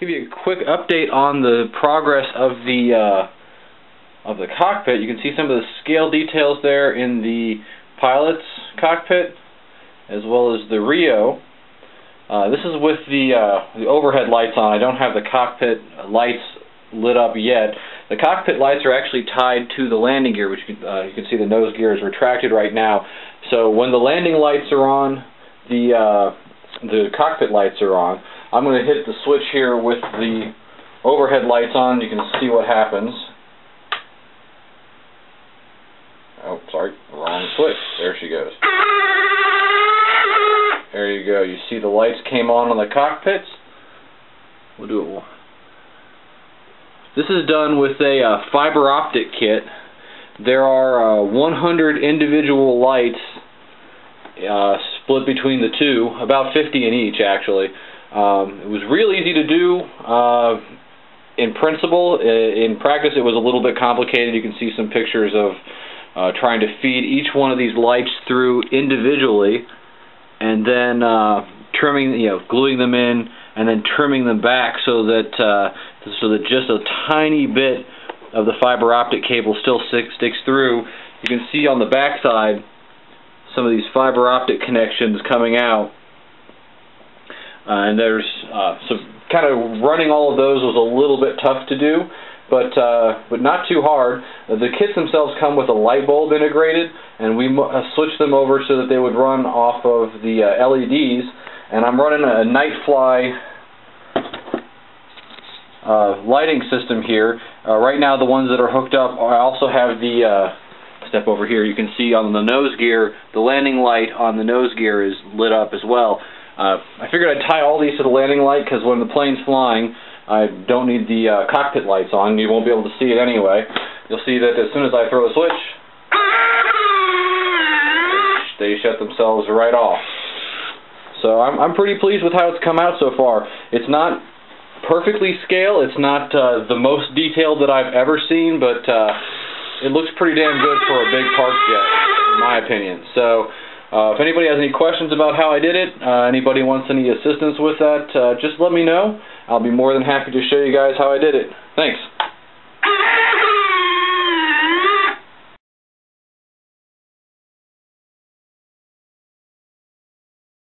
Give you a quick update on the progress of the cockpit. You can see some of the scale details there in the pilot's cockpit, as well as the Rio. This is with the overhead lights on. I don't have the cockpit lights lit up yet. The cockpit lights are actually tied to the landing gear, which you can see the nose gear is retracted right now. So when the landing lights are on, the cockpit lights are on. I'm going to hit the switch here with the overhead lights on. You can see what happens. Oh, sorry, wrong switch. There she goes. There you go. You see the lights came on the cockpits. We'll do it. This is done with a fiber optic kit. There are 100 individual lights split between the two, about 50 in each actually. It was real easy to do in principle. In practice it was a little bit complicated. You can see some pictures of trying to feed each one of these lights through individually, and then trimming, gluing them in, and then trimming them back so that just a tiny bit of the fiber optic cable still sticks through. You can see on the back side some of these fiber optic connections coming out, and there's kind of running all of those was a little bit tough to do, but not too hard. The kits themselves come with a light bulb integrated, and we switched them over so that they would run off of the LEDs. And I'm running a Nightfly lighting system here. Right now the ones that are hooked up, I also have the step over here. You can see on the nose gear, the landing light on the nose gear is lit up as well. I figured I'd tie all these to the landing light because when the plane's flying, I don't need the cockpit lights on. You won't be able to see it anyway. You'll see that as soon as I throw a switch, they shut themselves right off. So I'm pretty pleased with how it's come out so far. It's not perfectly scale. It's not the most detailed that I've ever seen, but it looks pretty damn good for a big Parkjet, in my opinion. So if anybody has any questions about how I did it, anybody wants any assistance with that, just let me know. I'll be more than happy to show you guys how I did it. Thanks.